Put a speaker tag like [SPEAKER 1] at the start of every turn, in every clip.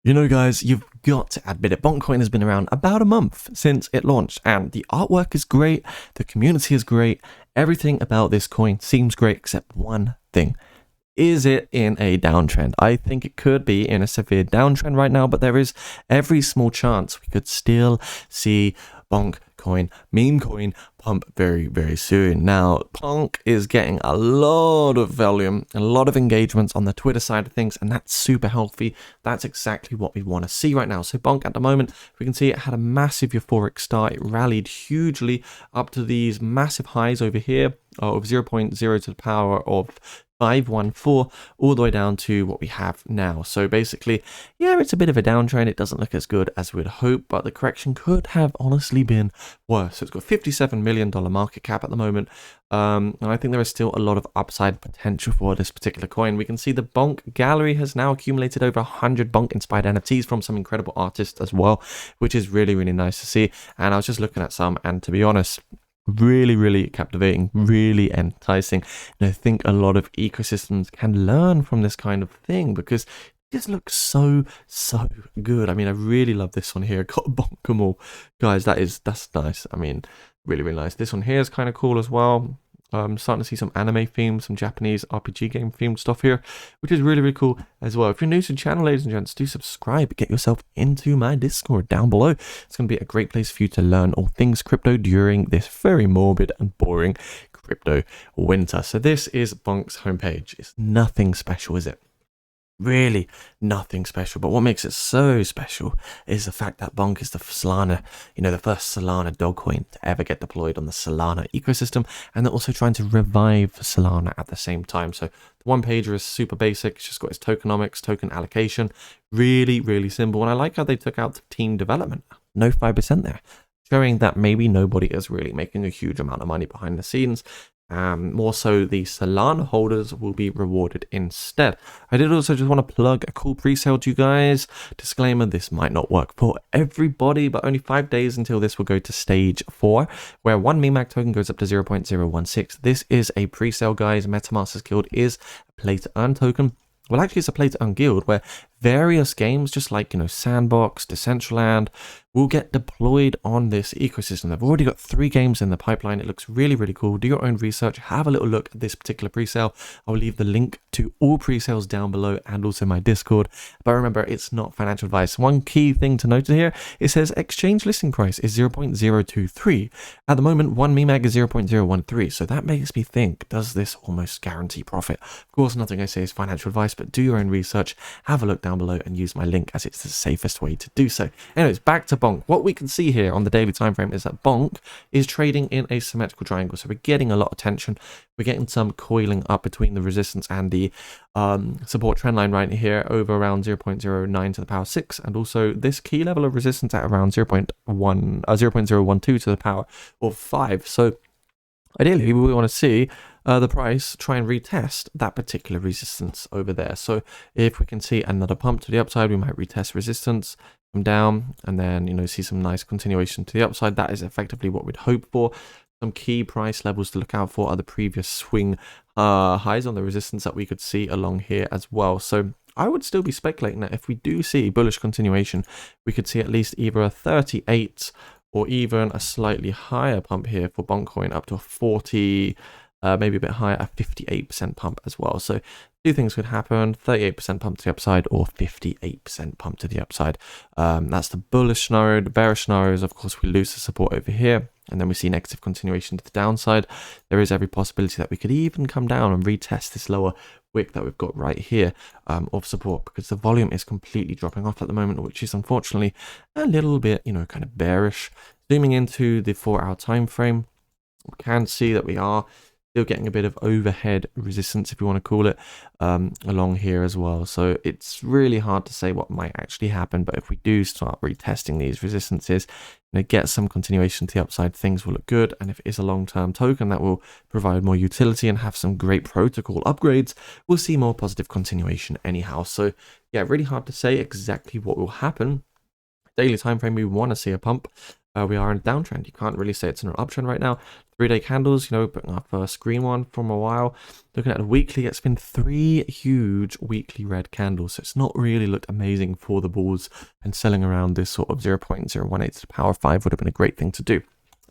[SPEAKER 1] You know, guys, you've got to admit it. Bonk has been around about a month since it launched, and the artwork is great, the community is great, everything about this coin seems great except one thing. Is it in a downtrend? I think it could be in a severe downtrend right now, but there is every small chance we could still see Bonk coin, meme coin, pump very, very soon. Now, Bonk is getting a lot of volume, a lot of engagements on the Twitter side of things, and that's super healthy. That's exactly what we want to see right now. So Bonk at the moment, we can see it had a massive euphoric start. It rallied hugely up to these massive highs over here of 0.0 to the power of 514 all the way down to what we have now. So basically, yeah, it's a bit of a downtrend. It doesn't look as good as we'd hope, but the correction could have honestly been worse. So it's got $57 million market cap at the moment, and I think there is still a lot of upside potential for this particular coin. We can see the Bonk gallery has now accumulated over 100 Bonk inspired NFTs from some incredible artists as well, which is really, really nice to see. And I was just looking at some, and to be honest, really captivating, really enticing, and I think a lot of ecosystems can learn from this kind of thing because it just looks so good. I mean, I really love this one here. Got Bonk them all, guys. That's nice. I mean, really nice. This one here is kind of cool as well. Starting to see some anime themes, some Japanese RPG game themed stuff here, which is really cool as well. If you're new to the channel, ladies and gents, do subscribe. Get yourself into my Discord down below. It's going to be a great place for you to learn all things crypto during this very morbid and boring crypto winter. So this is Bonk's homepage. It's nothing special, is it? Really nothing special, but what makes it so special is the fact that Bonk is the Solana, the first Solana dog coin to ever get deployed on the Solana ecosystem, and they're also trying to revive Solana at the same time. So the one pager is super basic. It's just got its tokenomics, token allocation, really simple. And I like how they took out the team development, no 5% there, showing that maybe nobody is really making a huge amount of money behind the scenes. More so the Solana holders will be rewarded instead. I did also just want to plug a cool pre-sale to you guys. Disclaimer, this might not work for everybody, but only 5 days until this will go to stage 4, where one MEMAG token goes up to 0.016. This is a pre-sale, guys. Metamasters Guild is a play-to-earn token. Well, actually, it's a play-to-earn guild where various games, just like, Sandbox, Decentraland, will get deployed on this ecosystem. They've already got 3 games in the pipeline. It looks really cool. Do your own research. Have a little look at this particular presale. I'll leave the link to all presales down below and also my Discord. But remember, it's not financial advice. One key thing to note here, it says exchange listing price is 0.023. At the moment, one MEMAG is 0.013. So that makes me think, does this almost guarantee profit? Of course, nothing I say is financial advice, but do your own research. Have a look down below and use my link as it's the safest way to do so. Anyways, back to Bonk. What we can see here on the daily time frame is that Bonk is trading in a symmetrical triangle. So we're getting a lot of tension. We're getting some coiling up between the resistance and the support trend line right here over around 0.09 to the power 6, and also this key level of resistance at around 0.012 to the power of 5. So ideally, we want to see the price try and retest that particular resistance over there. So if we can see another pump to the upside, we might retest resistance, come down, and then see some nice continuation to the upside. That is effectively what we'd hope for. Some key price levels to look out for are the previous swing highs on the resistance that we could see along here as well. So I would still be speculating that if we do see bullish continuation, we could see at least either a 38 or even a slightly higher pump here for Bonk coin up to a 40, maybe a bit higher, a 58% pump as well. So 2 things could happen: 38% pump to the upside or 58% pump to the upside. That's the bullish scenario. The bearish scenario is, of course, we lose the support over here, and then we see negative continuation to the downside. There is every possibility that we could even come down and retest this lower wick that we've got right here of support, because the volume is completely dropping off at the moment, which is unfortunately a little bit, kind of bearish. Zooming into the 4-hour time frame, we can see that we are still getting a bit of overhead resistance, if you want to call it, along here as well. So it's really hard to say what might actually happen, but if we do start retesting these resistances, get some continuation to the upside, things will look good. And if it is a long-term token that will provide more utility and have some great protocol upgrades, we'll see more positive continuation anyhow. So yeah, really hard to say exactly what will happen. Daily time frame, we want to see a pump. we are in a downtrend. You can't really say it's in an uptrend right now. 3-day candles, you know, putting our first green one from a while. Looking at the weekly, it's been 3 huge weekly red candles. So it's not really looked amazing for the bulls, and selling around this sort of 0.018 to the power 5 would have been a great thing to do.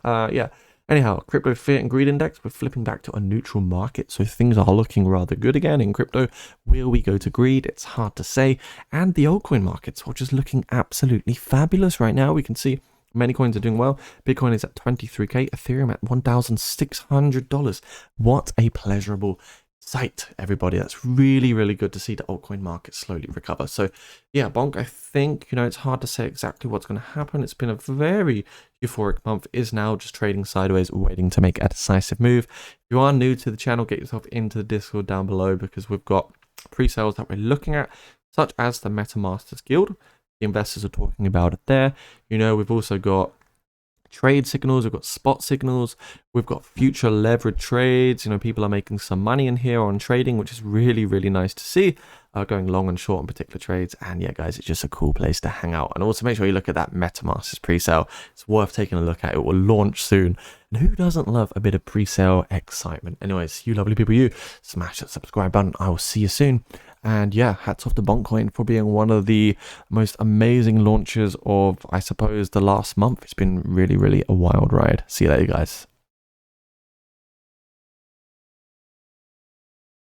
[SPEAKER 1] Yeah. Anyhow, crypto fiat and greed index, we're flipping back to a neutral market, so things are looking rather good again in crypto. Will we go to greed? It's hard to say. And the altcoin markets are just looking absolutely fabulous right now. We can see many coins are doing well. Bitcoin is at 23k, Ethereum at $1,600. What a pleasurable sight, everybody. That's really, really good to see the altcoin market slowly recover. So yeah, Bonk, I think, you know, it's hard to say exactly what's going to happen. It's been a very euphoric month, is now just trading sideways, waiting to make a decisive move. If you are new to the channel, get yourself into the Discord down below, because we've got pre-sales that we're looking at, such as the Metamasters Guild. The investors are talking about it there. You know, we've also got trade signals, we've got spot signals, we've got future leverage trades. You know, people are making some money in here on trading, which is really, really nice to see, going long and short on particular trades. And yeah, guys, it's just a cool place to hang out. And also make sure you look at that Metamasters pre-sale. It's worth taking a look at. It will launch soon, and who doesn't love a bit of pre-sale excitement? Anyways, you lovely people, you smash that subscribe button. I will see you soon. And yeah, hats off to Bonk for being one of the most amazing launches of, I suppose, the last month. It's been really, really a wild ride. See you later, guys.